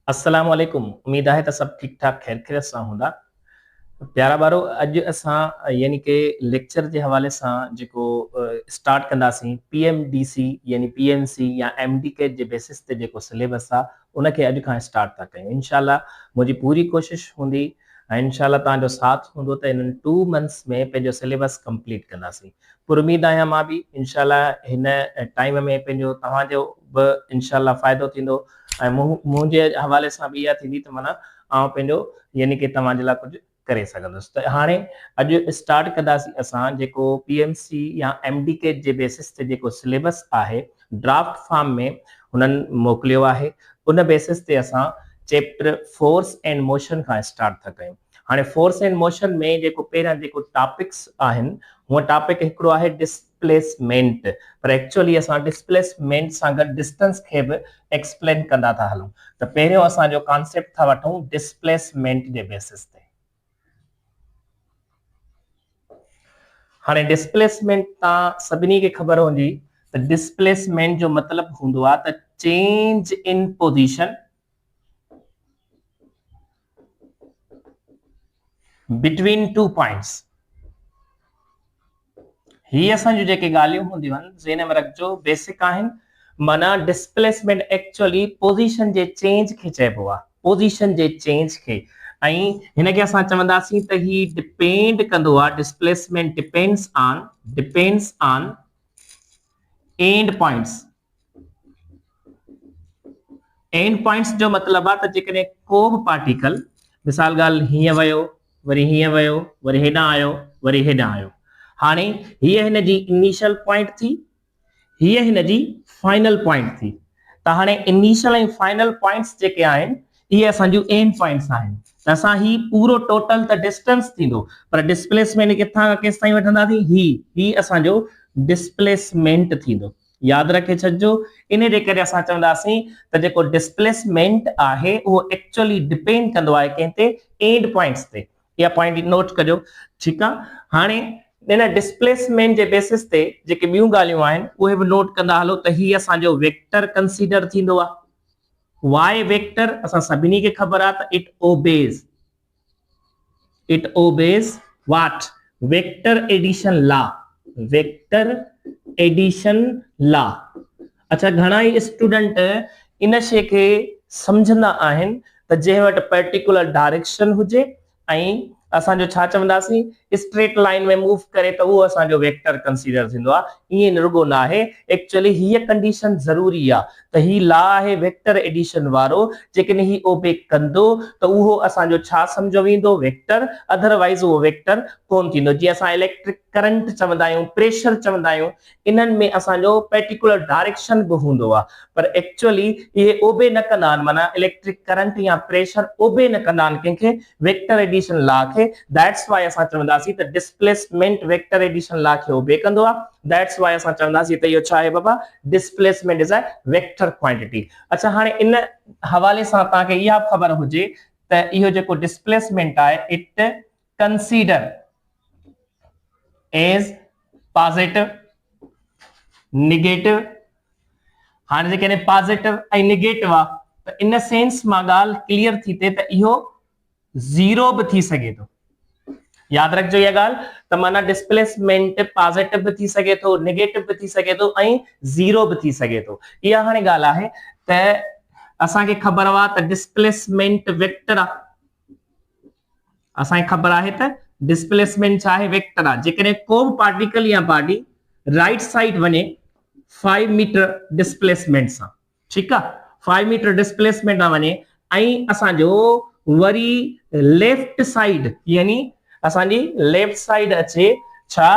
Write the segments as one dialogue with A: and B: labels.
A: अस्सलाम वालेकुम। उम्मीद है त सब ठीक ठाक खैर खैरियत सां हूंदा। प्यारा ॿारो, अॼु असां यानी कि लेक्चर जे हवाले सां जेको स्टार्ट कंदासीं पीएमडीसी यानी पीएमसी या एमडीके जे बेसिस ते जेको सिलेबस आहे उनखे अॼु खां स्टार्ट था कयूं। इंशाल्लाह मुंहिंजी पूरी कोशिशि हूंदी ऐं इंशाल्लाह तव्हांजो साथ हूंदो त इन्हनि 2 मंथ्स में पंहिंजो सिलेबस कंप्लीट कंदासीं। पुर उम्मीद आहियां मां बि इंशाल्लाह हिन टाइम में पंहिंजो तव्हांजो बि इंशाल्लाह फ़ाइदो थींदो ऐं मुंहिंजे हवाले सां बि इहा थींदी त माना आउं पंहिंजो यानी कि तव्हांजे लाइ कुझु करे सघंदुसि। त हाणे अॼु स्टार्ट कंदासीं असां जेको पीएमसी या एमडीके जे बेसिस ते जेको सिलेबस आहे ड्राफ्ट फॉर्म में हुननि मोकिलियो आहे। उन बेसिस ते असां चैप्टर फोर्स एंड मोशन खां स्टार्ट था कयूं। हाणे फोर्स एंड मोशन में जेको पहिरियां जेको टॉपिक्स आहिनि हूअ टॉपिक हिकिड़ो आहे डिस्प्लेसमेंट, पर एक्चुअली असां डिस्प्लेसमेंट सां गॾु डिस्टेंस खे बि एक्सप्लेन कंदा था हलूं। त पहिरियों असांजो कॉन्सेप्ट था वठूं डिस्प्लेसमेंट जे बेसिस ते। हाणे डिस्प्लेसमेंट तव्हां सभिनी खे ख़बर हूंदी त डिस्प्लेसमेंट जो मतिलबु हूंदो आहे त change in position between 2 points. ही असांजूं जेके ॻाल्हियूं हूंदियूं आहिनि ज़हन में रखिजो, बेसिक आहिनि। माना डिस्प्लेसमेंट एक्चुअली पोजीशन जे चेंज खे चइबो आहे, पोजीशन जे चेंज खे। ऐं हिनखे असां चवंदासीं त ही डिपेंड कंदो आहे, displacement depends on and points. And points जो मतिलबु आहे त जेकॾहिं को बि पार्टिकल मिसाल ॻाल्हि हीअं वियो वरी हीअं वियो वरी हेॾां आयो वरी हेॾां आयो। हाणे हीअ हिन जी इनिशियल पॉइंट थी, हीअ हिन जी फाइनल पॉइंट थी। त हाणे इनिशियल ऐं फाइनल पॉइंट्स जेके आहिनि इहे असांजूं एंड पॉइंट्स आहिनि। त असां ही पूरो टोटल त डिस्टेंस थींदो, पर डिस्प्लेसमेंट किथां खां केसि ताईं वठंदासीं, ही असांजो डिस्प्लेसमेंट थींदो। यादि रखे छॾिजो। इन जे करे असां चवंदासीं त जेको डिस्प्लेसमेंट आहे उहो एक्चुअली डिपेंड कंदो आहे कंहिं ते, एंड पॉइंट्स ते। इहा पॉइंट नोट कजो, ठीकु आहे। हाणे इन डिस्प्लेसमेंट जे बेसिस ते जेके ॿियूं ॻाल्हियूं आहिनि उहे बि नोट कंदा हलो त ही असांजो वेक्टर कंसीडर थींदो आहे। वाई वेक्टर असां सभिनी खे ख़बर आहे त it obeys what, vector addition law, vector addition law. अच्छा, घणा ई स्टूडेंट इन शइ खे सम्झंदा आहिनि त जंहिं वटि पर्टिकुलर डायरेक्शन हुजे ऐं असांजो छा चवंदासीं स्ट्रेट लाइन में मूव करे त उहो असांजो वेक्टर कंसीडर थींदो आहे। ईअं रुगो न आहे, एक्चुअली हीअ कंडीशन ज़रूरी आहे त ही लॉ आहे वेक्टर एडिशन वारो। जेकॾहिं ही ओबे कंदो त उहो असांजो छा सम्झो वेंदो, वेक्टर, अदरवाइज़ उहो वेक्टर कोन थींदो। जीअं असां इलेक्ट्रिक करंट चवंदा आहियूं, प्रेशर चवंदा आहियूं, इन्हनि में असांजो पर्टिकुलर डायरेक्शन बि हूंदो आहे, पर एक्चुअली इहे ओबे न कंदा आहिनि। माना इलेक्ट्रिक करंट या प्रेशर ओबे न कंदा आहिनि कंहिंखे, वेक्टर एडिशन लॉ खे। दैट्स वाई असां चवंदासीं त डिस्प्लेसमेंट वेक्टर एडिशन लॉ खे ओबे कंदो आहे। दैट्स वाई असां चवंदासीं त इहो छा आहे बाबा, displacement is a vector quantity. अच्छा, हाणे इन हवाले सां तव्हांखे इहा ख़बर हुजे त इहो जेको डिस्प्लेसमेंट आहे it consider as positive, negative. हाणे जेकॾहिं पॉजिटिव ऐं नेगेटिव आहे त इन सेंस मां ॻाल्हि क्लियर थी थिए त इहो ज़ीरो बि थी सघे थो। यादि रखिजो इहा ॻाल्हि त माना डिस्प्लेसमेंट पॉजिटिव बि थी सघे थो, नेगेटिव बि थी सघे थो ऐं ज़ीरो बि थी सघे थो। इहा हाणे ॻाल्हि आहे त असांखे ख़बर आहे त डिस्प्लेसमेंट वेक्टर आहे। असांखे ख़बर आहे त डिस्प्लेसमेंट छा आहे, वेक्टर आहे। जेकॾहिं को बि पार्टिकल या बॉडी राइट साइड वञे 5 मीटर डिस्प्लेसमेंट सां, ठीकु आहे, 5 मीटर डिस्प्लेसमेंट सां वञे ऐं असांजो वरी लेफ्ट साइड यानी असांजी लेफ्ट साइड अचे छा,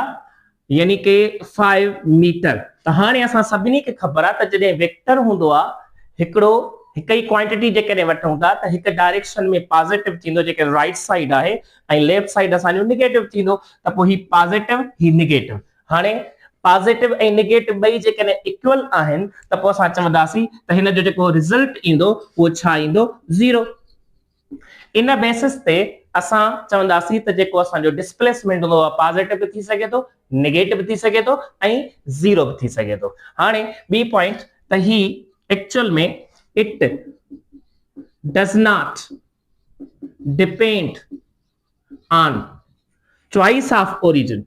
A: यानी कि 5 मीटर। त हाणे असां सभिनी खे ख़बर आहे त जॾहिं वेक्टर हूंदो आहे हिकिड़ो, हिक ई क्वांटिटी जेकॾहिं वठूं था त हिक डायरेक्शन में पॉजिटिव थींदो जेके राइट साइड आहे ऐं लेफ्ट साइड असांजो नेगेटिव थींदो, त पोइ ही पॉजिटिव ही नेगेटिव। हाणे पॉजिटिव ऐं नेगेटिव ॿई जेकॾहिं इक्वल आहिनि त पोइ असां चवंदासीं त हिन जो जेको रिज़ल्ट ईंदो उहो छा ईंदो, ज़ीरो। इन बेसिस ते असां चवंदासीं त जेको असांजो डिस्प्लेसमेंट हूंदो आहे पॉजिटिव बि थी सघे थो, नेगेटिव थी सघे थो ऐं ज़ीरो बि थी सघे थो। हाणे ॿी पॉइंट त ही एक्चुअल में it does not depend on choice of origin.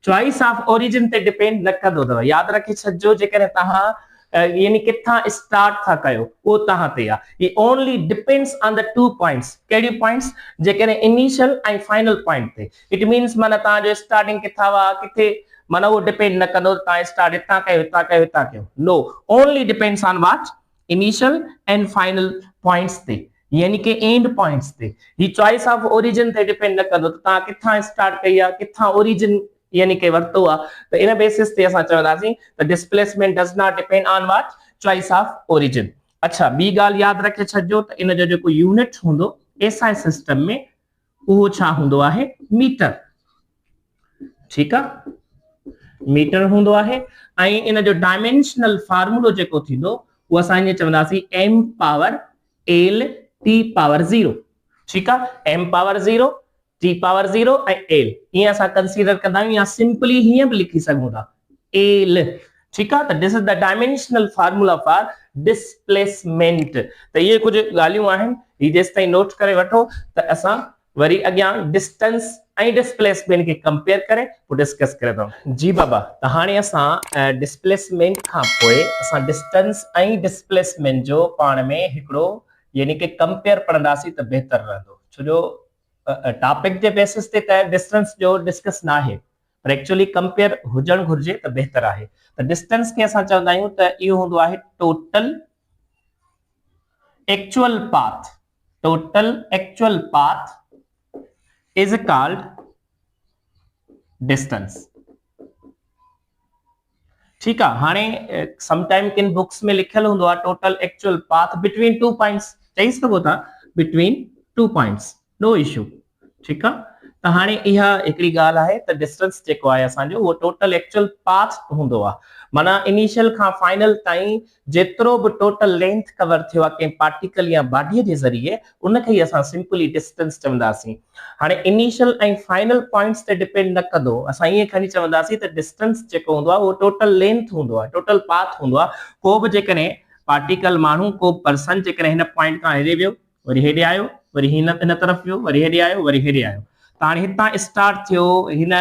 A: choice of origin ते डिपेंड न कंदो अथव। यादि रखी छॾिजो जेकॾहिं तव्हां यानी किथां स्टार्ट था कयो उहो तव्हां ते आहे। ये only depends on the two points. कहिड़ी पॉइंट्स? जेकॾहिं इनिशियल ऐं फाइनल पॉइंट ते। इट मीन्स माना तव्हांजो स्टार्टिंग किथां हुआ किथे माना उहो डिपेंड न कंदो तव्हां स्टार्ट हितां कयो हितां कयो हितां कयो। No, only depends on what? Initial and final points ते, यानी कि एंड पॉइंट्स ते। ही चॉइस ऑफ ओरिजिन ते डिपेंड न कंदो तव्हां किथां स्टार्ट कई आहे किथां ओरिजिन यानी कि वरतो आहे। त इन बेसिस ते असां चवंदासीं त displacement does not depend on what? Choice of origin. अच्छा, ॿी ॻाल्हि यादि रखे छॾिजो त इन जो जेको यूनिट हूंदो एसआई सिस्टम में उहो छा हूंदो आहे? मीटर। ठीकु आहे, मीटर हूंदो आहे। ऐं इन जो डायमेंशनल फार्मूलो जेको थींदो उहो असां ईअं चवंदासीं m power l t power 0। ठीकु आहे, m पावर 0 t पावर 0 ऐं l ईअं असां कंसीडर कंदा आहियूं या सिंपली हीअं बि लिखी सघूं था l। ठीकु आहे, त this is the dimensional formula for displacement. त इहे कुझु ॻाल्हियूं आहिनि, ही जेसि ताईं नोट करे वठो त असां वरी अॻियां डिस्टेंस ऐं डिस्प्लेसमेंट खे कंपेयर करे पोइ डिस्कस करे था। जी बाबा, त हाणे असां डिस्प्लेसमेंट खां पोइ असां डिस्टेंस ऐं डिस्प्लेसमेंट जो पाण में हिकिड़ो यानी कि कंपेयर पढ़ंदासीं त बहितर रहंदो। छो जो टॉपिक जे बेसिस ते त डिस्टेंस जो डिस्कस न आहे, पर एक्चुअली कंपेयर हुजणु घुर्जे त बहितर आहे। त डिस्टेंस खे असां चवंदा आहियूं त इहो हूंदो आहे total actual path. Total actual path is called distance। ठीक है, हाणे समटाइम किन बुक्स में लिखियल हूंदो आहे total actual path between two points, चई सघो था between two points, no issue. ठीक है, त हाणे इहा हिकिड़ी ॻाल्हि आहे त डिस्टेंस जेको आहे असांजो उहो टोटल एक्चुअल पाथ हूंदो आहे। माना इनिशियल खां फाइनल ताईं जेतिरो बि टोटल लेंथ कवर थियो आहे कंहिं पार्टिकल या बॉडीअ जे ज़रिए उनखे ई असां सिंपली डिस्टेंस चवंदासीं। हाणे इनिशियल ऐं फाइनल पॉइंट्स ते डिपेंड न कंदो, असां ईअं खणी चवंदासीं त डिस्टेंस जेको हूंदो आहे उहो टोटल लेंथ हूंदो आहे, टोटल पाथ हूंदो आहे। को बि जेकॾहिं पार्टिकल माण्हू को पर्सन जेकॾहिं हिन पॉइंट खां हेॾे वियो वरी हेॾे आयो वरी हिन तरफ़ वियो वरी हेॾे आयो वरी हेॾे आयो, त हाणे हितां स्टार्ट थियो हिन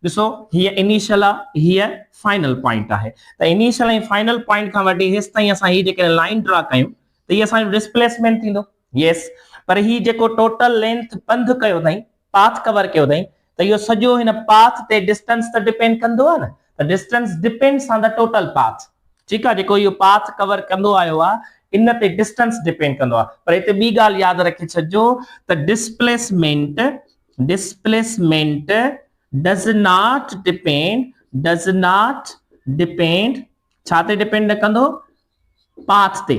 A: ॾिसो हीअ इनिशियल आहे हीअ फाइनल पॉइंट आहे। त इनिशियल ऐं फाइनल पॉइंट खां वठी हेसि ताईं असां हीअ जेकॾहिं लाइन ड्रा कयूं त हीअ असांजो डिस्प्लेसमेंट थींदो। यस, पर ही जेको टोटल लेंथ पंध कयो अथई, पाथ कवर कयो अथई, त इहो सॼो हिन पाथ ते डिस्टेंस त डिपेंड कंदो आहे न। त distance depends on the total path. ठीकु आहे, जेको इहो पाथ कवर कंदो आयो आहे इन ते डिस्टेंस डिपेंड कंदो आहे। पर हिते ॿी ॻाल्हि यादि रखे छॾिजो त डिस्प्लेसमेंट डज नॉट डिपेंड छा ते डिपेंड न कंदो? पाथ ते।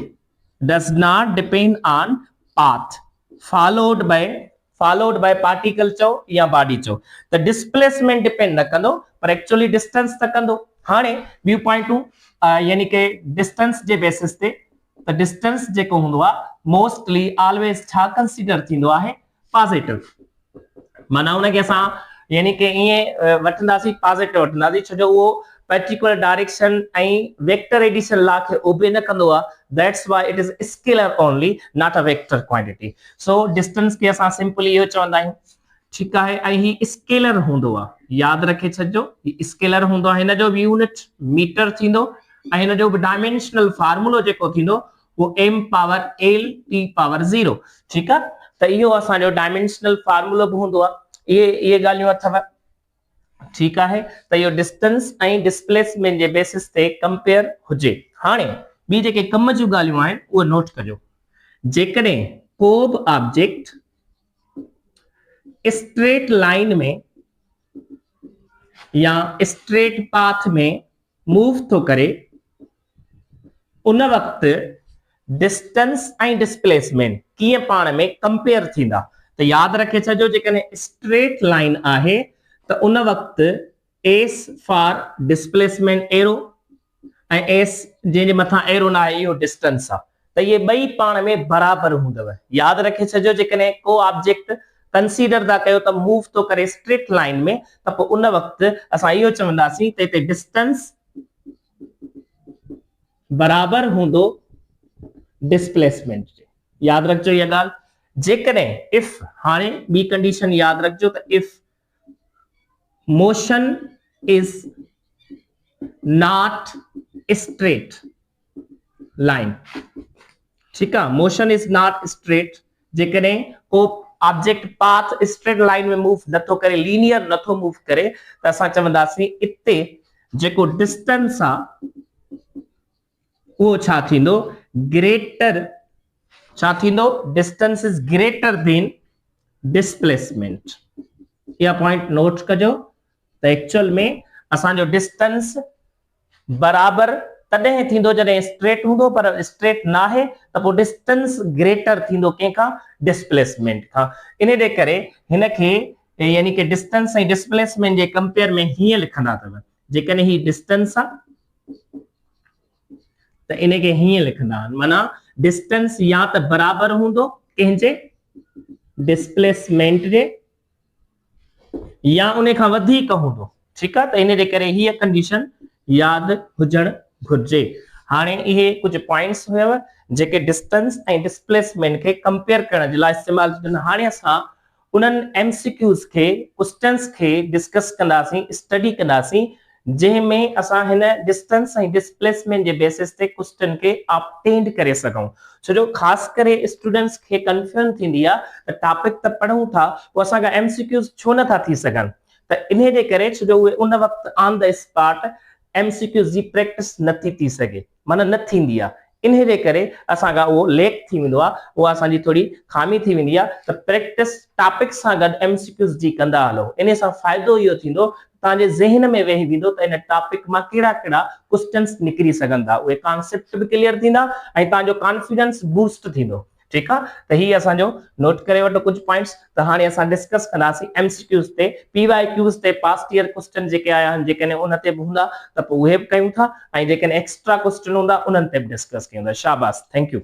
A: Does not depend on path followed by particle चओ या बॉडी चओ। त डिस्प्लेसमेंट डिपेंड न कंदो पर एक्चुअली डिस्टेंस त कंदो। हाणे ॿियूं पॉइंटूं यानी कि डिस्टेंस जे बेसिस ते त डिस्टेंस जेको हूंदो आहे मोस्टली ऑलवेज छा कंसीडर थींदो आहे? पॉजिटिव। माना उनखे असां यानी कि ईअं वठंदासीं पॉजिटिव वठंदासीं, छो जो उहो पर्टिकुलर डायरेक्शन ऐं वेक्टर एडिशन लॉ खे ओबे न कंदो आहे। That's why it is scalar only, not a vector quantity. So distance खे असां सिंपली इहो चवंदा आहियूं। ठीकु आहे, ऐं ही स्केलर हूंदो आहे, यादि रखे छॾिजो ही स्केलर हूंदो आहे। हिन जो बि यूनिट मीटर थींदो ऐं हिन जो बि डायमेंशनल फार्मूलो जेको थींदो वो m power l t power 0। ठीकु आहे, त इहो असांजो डायमेंशनल फार्मूलो बि हूंदो आहे। इहे ॻाल्हियूं अथव। ठीकु आहे, त इहो डिस्टेंस ऐं डिस्प्लेसमेंट जे बेसिस ते कंपेयर हुजे। हाणे ॿी जेके कम जूं ॻाल्हियूं आहिनि उहे नोट कजो। जेकॾहिं को बि ऑब्जेक्ट स्ट्रेट लाइन में या स्ट्रेट पाथ में मूव थो करे उन वक़्तु डिस्टेंस ऐं डिस्प्लेसमेंट कीअं पाण में कंपेयर थींदा। त यादि रखे छॾिजो जेकॾहिं स्ट्रेट लाइन आहे त उन वक़्तु एस फॉर डिस्प्लेसमेंट एरो ऐं एस जंहिंजे मथां एरो न आहे इहो डिस्टेंस आहे। त इहे ॿई पाण में बराबरि हूंदव। यादि रखे छॾिजो जेकॾहिं को ऑब्जेक्ट कंसीडर था कयो त मूव थो करे स्ट्रेट लाइन में त पोइ उन वक़्तु असां इहो चवंदासीं त हिते डिस्टेंस बराबर हूंदो डिस्प्लेसमेंट जे। याद रखजो ये गाल, जेकॾहिं इफ, हाणे बी कंडीशन याद रखजो त if motion is not straight line, ठीक है, मोशन इज नॉट स्ट्रेट, जेकॾहिं को ऑब्जेक्ट पाथ स्ट्रेट लाइन में मूव नथो करे, लीनियर नथो मूव करे, त असां चवंदासीं इते जेको डिस्टेंस आ वो छा थींदो, ग्रेटर, छा थींदो, distance is greater than displacement. या पॉइंट नोट कजो त एक्चुअल में असांजो डिस्टेंस बराबर तॾहिं थींदो जॾहिं स्ट्रेट हूंदो, पर स्ट्रेट ना है त पोइ डिस्टेंस ग्रेटर थींदो कंहिंखां, डिस्प्लेसमेंट खां। इन जे करे हिन खे यानी कि डिस्टेंस ऐं डिस्प्लेसमेंट जे कंपेयर में हीअं लिखंदा अथव, जेकॾहिं ही डिस्टेंस आहे त इन खे हीअं लिखंदा आहिनि, माना डिस्टेंस या त बराबर हूंदो कंहिंजे डिस्प्लेसमेंट जे या उन खां वधीक हूंदो, ठीक आहे। त इन जे करे हीअ कंडीशन याद हुजण घुर्जे। हाणे इहे कुछ पॉइंट्स हुयव जेके डिस्टेंस ऐं डिस्प्लेसमेंट खे कंपेयर करण जे लाइ इस्तेमाल थियनि। हाणे असां उन्हनि एमसीक्यूज़ खे, क्वेश्चंस खे डिस्कस कंदासीं, स्टडी कंदासीं, जंहिंमें असां हिन डिस्टेंस ऐं डिस्प्लेसमेंट जे बेसिस ते क्वेश्चन खे ऑब्टेन करे सघूं। छो जो ख़ासि करे स्टूडेंट्स खे कंफ्यूजन थींदी आहे त टॉपिक त पढ़ूं था, पोइ असांखा एमसीक्यूज़ छो नथा थी सघनि, त इन जे करे छो जो उहे उन वक़्तु ऑन द स्पॉट एमसीक्यूज़ जी प्रैक्टिस नथी थी सघे, माना न थींदी आहे। इन जे करे असांखा उहो लेक थी वेंदो आहे, उहा असांजी थोड़ी खामी थी वेंदी आहे। त प्रैक्टिस टॉपिक सां गॾु एमसीक्यूज़ जी कंदा हलो, इन सां फ़ाइदो इहो थींदो तव्हांजे ज़हन में वेही वेंदो त इन टॉपिक मां कहिड़ा कहिड़ा क्वेश्चंस निकिरी सघंदा, उहे कॉन्सेप्ट बि क्लियर थींदा ऐं तव्हांजो कॉन्फिडेंस बूस्ट थींदो, ठीक आहे। त ही असांजो नोट करे वठो कुछ पॉइंट्स। त हाणे असां डिस्कस कंदासीं एमसीक्यूज़ ते, पीवाईक्यूज़ ते, पास्ट ईयर क्वेश्चन जेके आया आहिनि, जेकॾहिं उन ते बि हूंदा त पोइ उहे बि कयूं था, ऐं जेकॾहिं एक्स्ट्रा क्वेश्चन हूंदा उन्हनि ते बि डिस्कस कयूं था। शाबाश, थैंक यू।